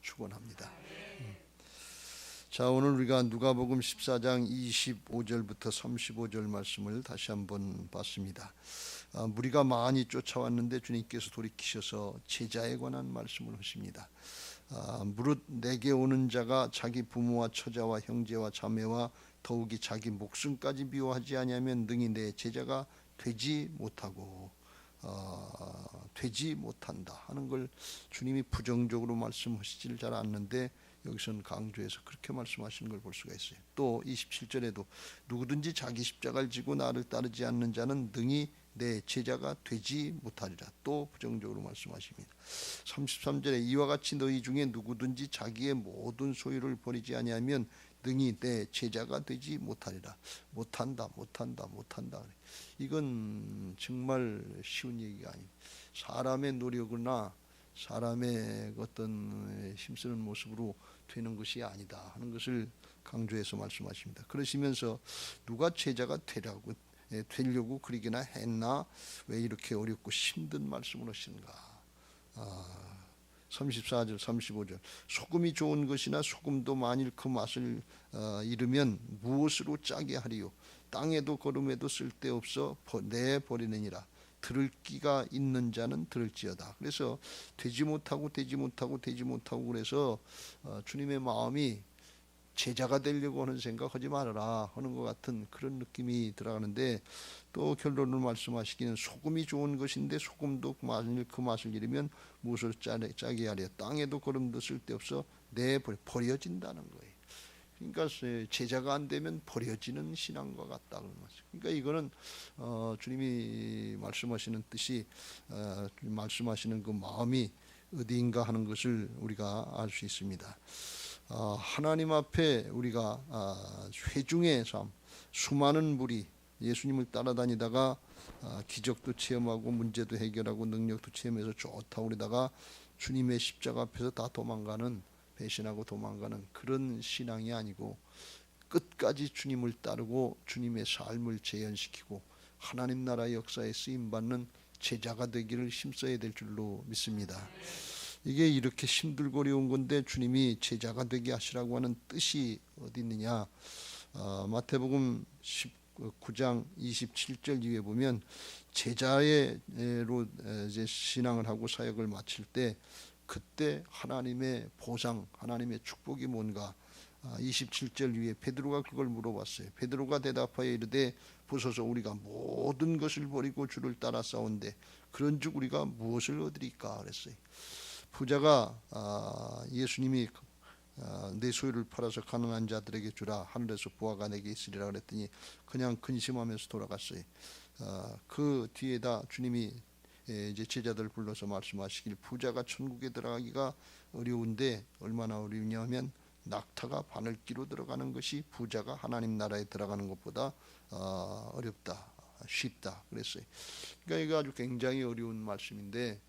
축원합니다. 자, 오늘 우리가 누가복음 14장 25절부터 35절 말씀을 다시 한번 봤습니다. 무리가 많이 쫓아왔는데 주님께서 돌이키셔서 제자에 관한 말씀을 하십니다. 무릇 내게 오는 자가 자기 부모와 처자와 형제와 자매와 더욱이 자기 목숨까지 미워하지 아니하면 능히 내 제자가 되지 못한다 하는 걸 주님이 부정적으로 말씀하시지를 잘 않는데 여기서는 강조해서 그렇게 말씀하시는 걸 볼 수가 있어요. 또 27절에도 누구든지 자기 십자가를 지고 나를 따르지 않는 자는 능히 내 제자가 되지 못하리라. 또 부정적으로 말씀하십니다. 33절에 이와 같이 너희 중에 누구든지 자기의 모든 소유를 버리지 아니하면 능히 내 제자가 되지 못하리라. 못한다. 이건 정말 쉬운 얘기가 아닙니다. 사람의 노력이나 사람의 어떤 힘쓰는 모습으로 되는 것이 아니다 하는 것을 강조해서 말씀하십니다. 그러시면서 누가 제자가 되려고 그러기나 했나, 왜 이렇게 어렵고 힘든 말씀을 하시는가. 34절 35절 소금이 좋은 것이나 소금도 만일 그 맛을 잃으면 무엇으로 짜게 하리요. 땅에도 거름에도 쓸데없어 내버리느니라. 들을 끼가 있는 자는 들을지어다. 그래서 되지 못하고 그래서 주님의 마음이 제자가 되려고 하는 생각하지 말아라 하는 것 같은 그런 느낌이 들어가는데, 또 결론을 말씀하시기는 소금이 좋은 것인데 소금도 만일 그 맛을 잃으면 무엇을 짜게 하랴. 땅에도 거름도 쓸데없어 버려진다는 거예요. 그러니까 제자가 안 되면 버려지는 신앙과 같다 그런 거죠. 그러니까 이거는 주님이 말씀하시는 뜻이 말씀하시는 그 마음이 어디인가 하는 것을 우리가 알 수 있습니다. 하나님 앞에 우리가 회중의 삶, 수많은 무리 예수님을 따라다니다가 기적도 체험하고 문제도 해결하고 능력도 체험해서 좋다고 그러다가 주님의 십자가 앞에서 다 배신하고 도망가는 그런 신앙이 아니고, 끝까지 주님을 따르고 주님의 삶을 재현시키고 하나님 나라 역사에 쓰임받는 제자가 되기를 힘써야 될 줄로 믿습니다. 이게 이렇게 힘들고 어려운 건데 주님이 제자가 되게 하시라고 하는 뜻이 어디 있느냐. 마태복음 19장 27절 이후에 보면 제자로 이제 신앙을 하고 사역을 마칠 때 그때 하나님의 보상, 하나님의 축복이 뭔가. 27절 위에 베드로가 그걸 물어봤어요. 베드로가 대답하여 이르되 보소서 우리가 모든 것을 버리고 주를 따라 싸운데 그런즉 우리가 무엇을 얻으리까 그랬어요. 부자가 예수님이 내 소유를 팔아서 가난한 자들에게 주라, 하늘에서 보화가 내게 있으리라 그랬더니 그냥 근심하면서 돌아갔어요. 그 뒤에다 주님이 이제 제자들 불러서 말씀하시길, 부자가 천국에 들어가기가 어려운데 얼마나 어려우냐면 낙타가 바늘기로 들어가는 것이 부자가 하나님 나라에 들어가는 것보다 어렵다, 쉽다 그랬어요. 그러니까 이거 아주 굉장히 어려운 말씀인데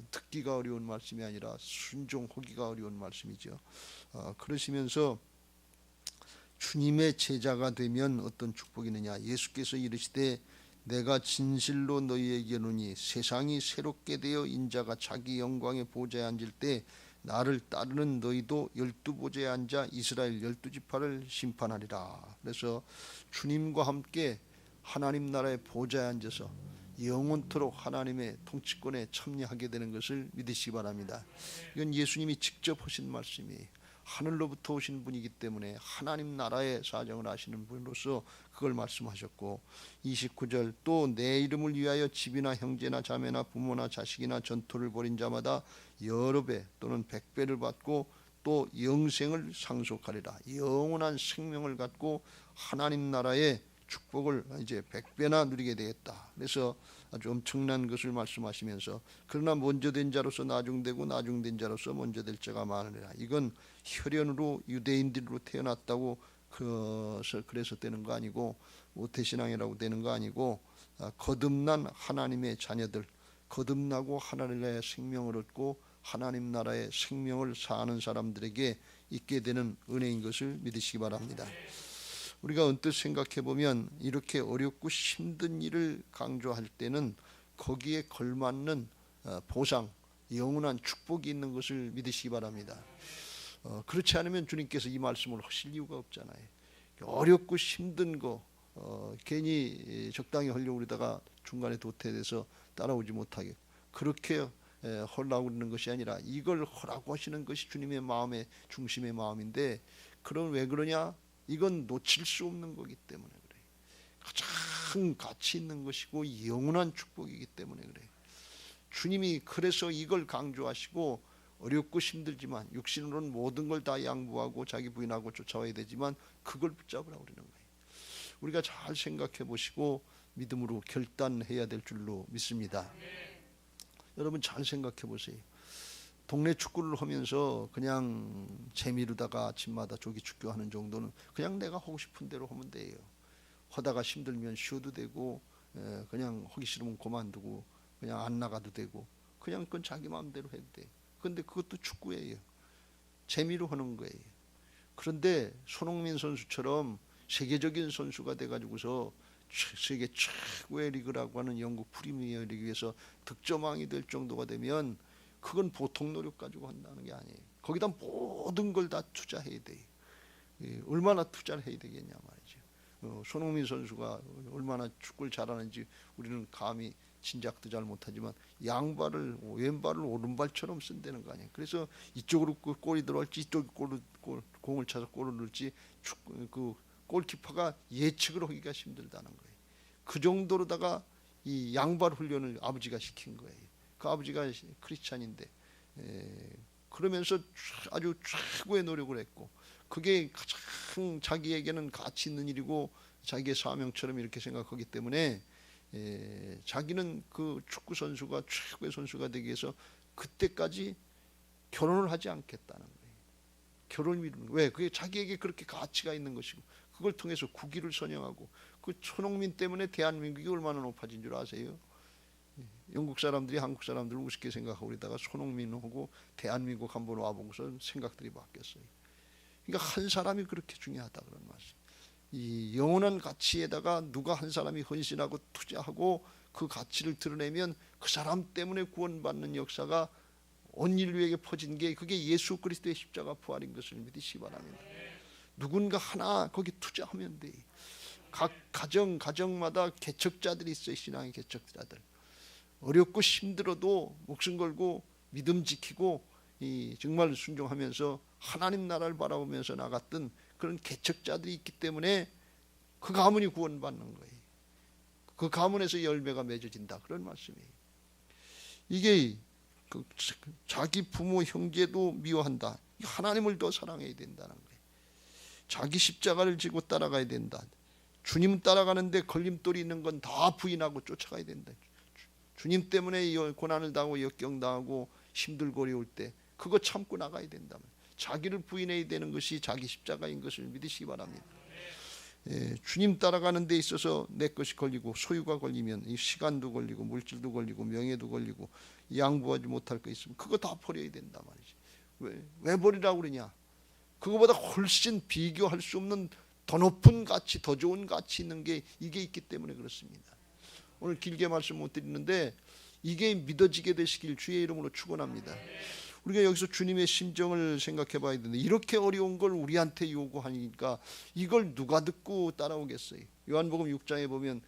듣기가 어려운 말씀이 아니라 순종하기가 어려운 말씀이죠. 그러시면서 주님의 제자가 되면 어떤 축복이 있느냐. 예수께서 이르시되 내가 진실로 너희에게 이르노니 세상이 새롭게 되어 인자가 자기 영광의 보좌에 앉을 때 나를 따르는 너희도 12보좌에 앉아 이스라엘 12지파를 심판하리라. 그래서 주님과 함께 하나님 나라의 보좌에 앉아서 영원토록 하나님의 통치권에 참여하게 되는 것을 믿으시기 바랍니다. 이건 예수님이 직접 하신 말씀이에요. 하늘로부터 오신 분이기 때문에 하나님 나라의 사정을 아시는 분으로서 그걸 말씀하셨고, 29절 또 내 이름을 위하여 집이나 형제나 자매나 부모나 자식이나 전토를 벌인 자마다 여러 배 또는 100배를 받고 또 영생을 상속하리라. 영원한 생명을 갖고 하나님 나라의 축복을 이제 100배나 누리게 되겠다. 그래서 아주 엄청난 것을 말씀하시면서 그러나 먼저 된 자로서 나중되고 나중된 자로서 먼저 될 자가 많으리라. 이건 혈연으로 유대인들로 태어났다고 그래서 되는 거 아니고, 모태신앙이라고 되는 거 아니고, 거듭난 하나님의 자녀들, 거듭나고 하나님 나라의 생명을 얻고 하나님 나라의 생명을 사는 사람들에게 있게 되는 은혜인 것을 믿으시기 바랍니다. 우리가 언뜻 생각해 보면 이렇게 어렵고 힘든 일을 강조할 때는 거기에 걸맞는 보상, 영원한 축복이 있는 것을 믿으시기 바랍니다. 그렇지 않으면 주님께서 이 말씀을 하실 이유가 없잖아요. 어렵고 힘든 거 괜히 적당히 하려고 그러다가 중간에 도태돼서 따라오지 못하게 그렇게 하려고 그러는 것이 아니라 이걸 하라고 하시는 것이 주님의 마음의 중심의 마음인데, 그럼 왜 그러냐? 이건 놓칠 수 없는 거기 때문에 그래요. 가장 가치 있는 것이고 영원한 축복이기 때문에 그래요. 주님이 그래서 이걸 강조하시고, 어렵고 힘들지만 육신으로는 모든 걸 다 양보하고 자기 부인하고 쫓아와야 되지만 그걸 붙잡으라고 그러는 거예요. 우리가 잘 생각해 보시고 믿음으로 결단해야 될 줄로 믿습니다. 여러분 잘 생각해 보세요. 동네 축구를 하면서 그냥 재미로다가 아침마다 조기 축구하는 정도는 그냥 내가 하고 싶은 대로 하면 돼요. 하다가 힘들면 쉬어도 되고, 그냥 하기 싫으면 그만두고 그냥 안 나가도 되고, 그냥 그건 자기 마음대로 해도 돼. 그런데 그것도 축구예요. 재미로 하는 거예요. 그런데 손흥민 선수처럼 세계적인 선수가 돼가지고서 세계 최고의 리그라고 하는 영국 프리미어 리그에서 득점왕이 될 정도가 되면 그건 보통 노력 가지고 한다는 게 아니에요. 거기다 모든 걸 다 투자해야 돼요. 얼마나 투자를 해야 되겠냐 말이죠. 손흥민 선수가 얼마나 축구를 잘하는지 우리는 감히 짐작도 잘 못하지만 양발을 왼발을 오른발처럼 쓴다는 거 아니에요. 그래서 이쪽으로 골이 들어갈지 이쪽 공을 차서 골을 넣을지 그 골키퍼가 예측을 하기가 힘들다는 거예요. 그 정도로다가 이 양발 훈련을 아버지가 시킨 거예요. 그 아버지가 크리스찬인데 그러면서 아주 최고의 노력을 했고, 그게 가장 자기에게는 가치 있는 일이고 자기의 사명처럼 이렇게 생각하기 때문에 자기는 그 축구 선수가 최고의 선수가 되기 위해서 그때까지 결혼을 하지 않겠다는 거예요. 결혼을 미루는 거예요. 왜? 그게 자기에게 그렇게 가치가 있는 것이고, 그걸 통해서 국위를 선양하고, 그 손흥민 때문에 대한민국이 얼마나 높아진 줄 아세요? 영국 사람들이 한국 사람들을 우습게 생각하고 그러다가 손흥민하고 대한민국 한번 와보고서 생각들이 바뀌었어요. 그러니까 한 사람이 그렇게 중요하다 그런 말씀. 이 영원한 가치에다가 누가 한 사람이 헌신하고 투자하고 그 가치를 드러내면 그 사람 때문에 구원받는 역사가 온 인류에게 퍼진 게, 그게 예수 그리스도의 십자가 부활인 것을 믿으시기 바랍니다. 누군가 하나 거기 투자하면 돼. 각 가정마다 개척자들이 있어요. 신앙의 개척자들. 어렵고 힘들어도 목숨 걸고 믿음 지키고 정말 순종하면서 하나님 나라를 바라보면서 나갔던 그런 개척자들이 있기 때문에 그 가문이 구원받는 거예요. 그 가문에서 열매가 맺어진다 그런 말씀이에요. 이게 자기 부모 형제도 미워한다. 하나님을 더 사랑해야 된다는 거예요. 자기 십자가를 지고 따라가야 된다. 주님 따라가는데 걸림돌이 있는 건 다 부인하고 쫓아가야 된다. 주님 때문에 고난을 당하고 역경당하고 힘들고 어려울 때 그거 참고 나가야 된다면 자기를 부인해야 되는 것이 자기 십자가인 것을 믿으시기 바랍니다. 주님 따라가는 데 있어서 내 것이 걸리고 소유가 걸리면 이 시간도 걸리고 물질도 걸리고 명예도 걸리고 양보하지 못할 거 있으면 그거 다 버려야 된다 말이지. 왜 버리라고 그러냐? 그거보다 훨씬 비교할 수 없는 더 높은 가치, 더 좋은 가치 있는 게 이게 있기 때문에 그렇습니다. 오늘 길게 말씀 못 드리는데 이게 믿어지게 되시길 주의 이름으로 축원합니다. 우리가 여기서 주님의 심정을 생각해 봐야 되는데, 이렇게 어려운 걸 우리한테 요구하니까 이걸 누가 듣고 따라오겠어요? 요한복음 6장에 보면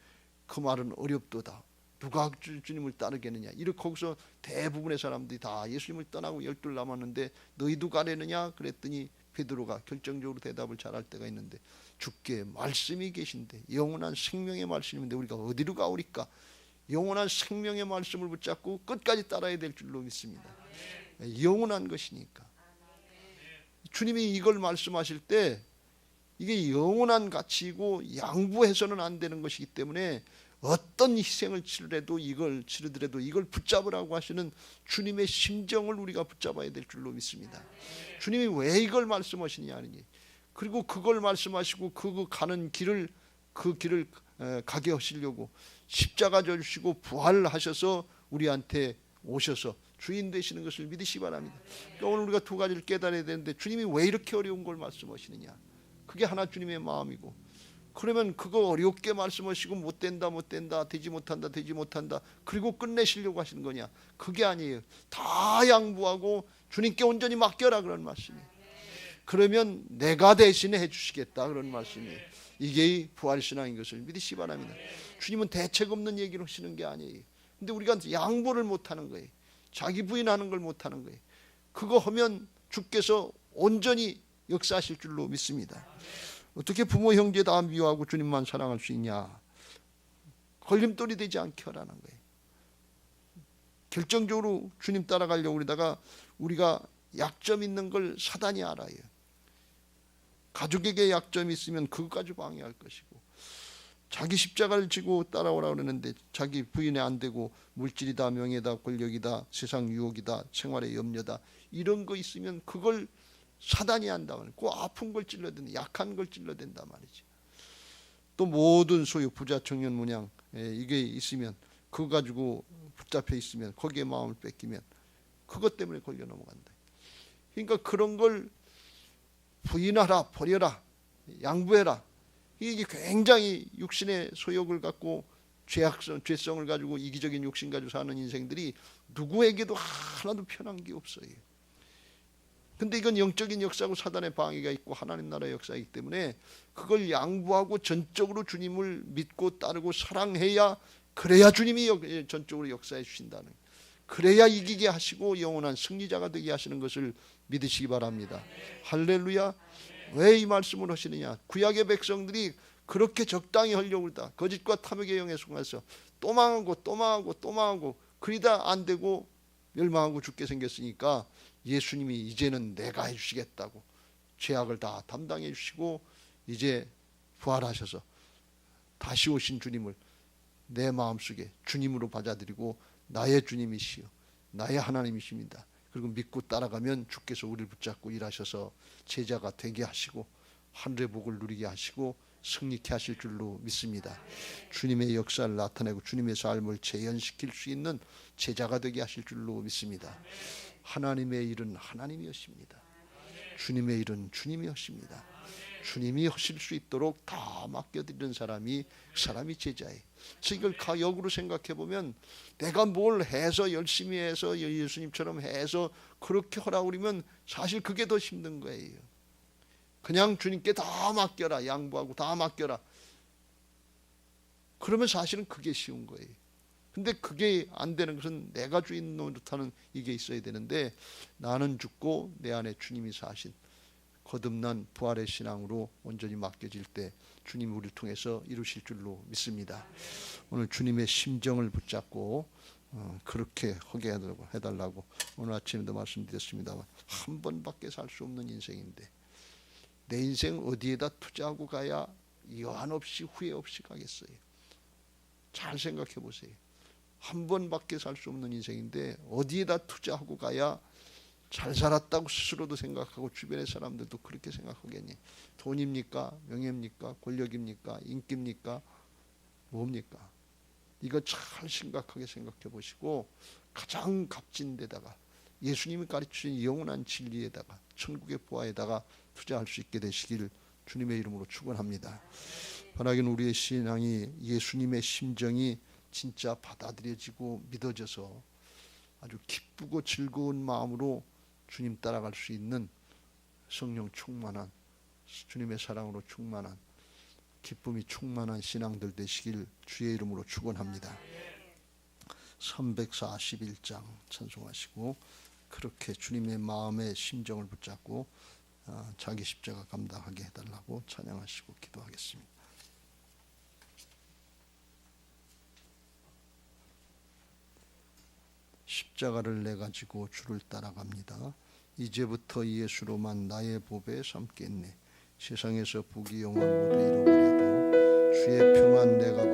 그 말은 어렵도다. 누가 주님을 따르겠느냐. 이렇게 거기서 대부분의 사람들이 다 예수님을 떠나고 12 남았는데 너희도 가려느냐 그랬더니 베드로가 결정적으로 대답을 잘할 때가 있는데, 주께 말씀이 계신데 영원한 생명의 말씀인데 우리가 어디로 가오리까? 영원한 생명의 말씀을 붙잡고 끝까지 따라야 될 줄로 믿습니다. 영원한 것이니까. 주님이 이걸 말씀하실 때 이게 영원한 가치이고 양보해서는 안 되는 것이기 때문에 어떤 희생을 치르더라도 이걸 붙잡으라고 하시는 주님의 심정을 우리가 붙잡아야 될 줄로 믿습니다. 주님이 왜 이걸 말씀하시느냐 하니, 그리고 그걸 말씀하시고 그 가는 길을 가게 하시려고 십자가 져주시고 부활하셔서 우리한테 오셔서 주인 되시는 것을 믿으시기 바랍니다. 그러니까 오늘 우리가 두 가지를 깨달아야 되는데, 주님이 왜 이렇게 어려운 걸 말씀하시느냐, 그게 하나 주님의 마음이고, 그러면 그거 어렵게 말씀하시고 못 된다 되지 못한다 그리고 끝내시려고 하시는 거냐? 그게 아니에요. 다 양보하고 주님께 온전히 맡겨라 그런 말씀이에요. 그러면 내가 대신에 해주시겠다 그런 말씀이에요. 이게 부활신앙인 것을 믿으시기 바랍니다. 주님은 대책 없는 얘기를 하시는 게 아니에요. 근데 우리가 양보를 못하는 거예요. 자기 부인하는 걸 못하는 거예요. 그거 하면 주께서 온전히 역사하실 줄로 믿습니다. 어떻게 부모 형제 다 미워하고 주님만 사랑할 수 있냐? 걸림돌이 되지 않게 하라는 거예요. 결정적으로 주님 따라가려고 그러다가 우리가 약점 있는 걸 사단이 알아요. 가족에게 약점이 있으면 그것까지 방해할 것이고, 자기 십자가를 지고 따라오라 그러는데 자기 부인에 안 되고 물질이다, 명예다, 권력이다, 세상 유혹이다, 생활의 염려다, 이런 거 있으면 그걸 사단이 한다면 그 아픈 걸 찔러댄다, 약한 걸 찔러댄단 말이지. 또 모든 소유 부자 청년 문양 이게 있으면 그거 가지고 붙잡혀 있으면 거기에 마음을 뺏기면 그것 때문에 걸려 넘어간다. 그러니까 그런 걸 부인하라, 버려라, 양보해라. 이게 굉장히 육신의 소욕을 갖고 죄성을 가지고 이기적인 욕심 가지고 사는 인생들이 누구에게도 하나도 편한 게 없어요. 근데 이건 영적인 역사고 사단의 방해가 있고 하나님 나라의 역사이기 때문에 그걸 양보하고 전적으로 주님을 믿고 따르고 사랑해야, 그래야 주님이 전적으로 역사해 주신다는, 그래야 이기게 하시고 영원한 승리자가 되게 하시는 것을 믿으시기 바랍니다. 할렐루야. 왜 이 말씀을 하시느냐? 구약의 백성들이 그렇게 적당히 하려고 했다. 거짓과 탐욕의 영에 속아서 또 망하고 그러다 안 되고 멸망하고 죽게 생겼으니까 예수님이 이제는 내가 해주시겠다고 죄악을 다 담당해 주시고 이제 부활하셔서 다시 오신 주님을 내 마음속에 주님으로 받아들이고 나의 주님이시여 나의 하나님이십니다. 그리고 믿고 따라가면 주께서 우리를 붙잡고 일하셔서 제자가 되게 하시고 하늘의 복을 누리게 하시고 승리케 하실 줄로 믿습니다. 주님의 역사를 나타내고 주님의 삶을 재현시킬 수 있는 제자가 되게 하실 줄로 믿습니다. 하나님의 일은 하나님이 하십니다. 주님의 일은 주님이 하십니다. 주님이 하실 수 있도록 다 맡겨드리는 사람이 제자예요. 그래서 이걸 역으로 생각해 보면 내가 뭘 해서 열심히 해서 예수님처럼 해서 그렇게 하라고 그러면 사실 그게 더 힘든 거예요. 그냥 주님께 다 맡겨라, 양보하고 다 맡겨라. 그러면 사실은 그게 쉬운 거예요. 근데 그게 안 되는 것은 내가 주인 노릇하는 이게 있어야 되는데 나는 죽고 내 안에 주님이 사신 거듭난 부활의 신앙으로 온전히 맡겨질 때 주님이 우리를 통해서 이루실 줄로 믿습니다. 오늘 주님의 심정을 붙잡고 그렇게 하게 해달라고 오늘 아침에도 말씀드렸습니다만 한 번밖에 살 수 없는 인생인데 내 인생 어디에다 투자하고 가야 여한 없이 후회 없이 가겠어요? 잘 생각해 보세요. 한 번밖에 살 수 없는 인생인데 어디에다 투자하고 가야 잘 살았다고 스스로도 생각하고 주변의 사람들도 그렇게 생각하겠니? 돈입니까? 명예입니까? 권력입니까? 인기입니까? 뭡니까? 이거 잘 심각하게 생각해 보시고 가장 값진 데다가 예수님이 가르치신 영원한 진리에다가 천국의 보화에다가 투자할 수 있게 되시길 주님의 이름으로 축원합니다. 바라기는 우리의 신앙이 예수님의 심정이 진짜 받아들여지고 믿어져서 아주 기쁘고 즐거운 마음으로 주님 따라갈 수 있는 성령 충만한 주님의 사랑으로 충만한 기쁨이 충만한 신앙들 되시길 주의 이름으로 축원합니다. 341장 찬송하시고 그렇게 주님의 마음의 심정을 붙잡고 자기 십자가 감당하게 해달라고 찬양하시고 기도하겠습니다. 십자가를 내 가지고 주를 따라갑니다. 이제부터 예수로만 나의 보배 삼겠네. 세상에서 부귀 영화 모두 잃어버려도 주의 평안 내가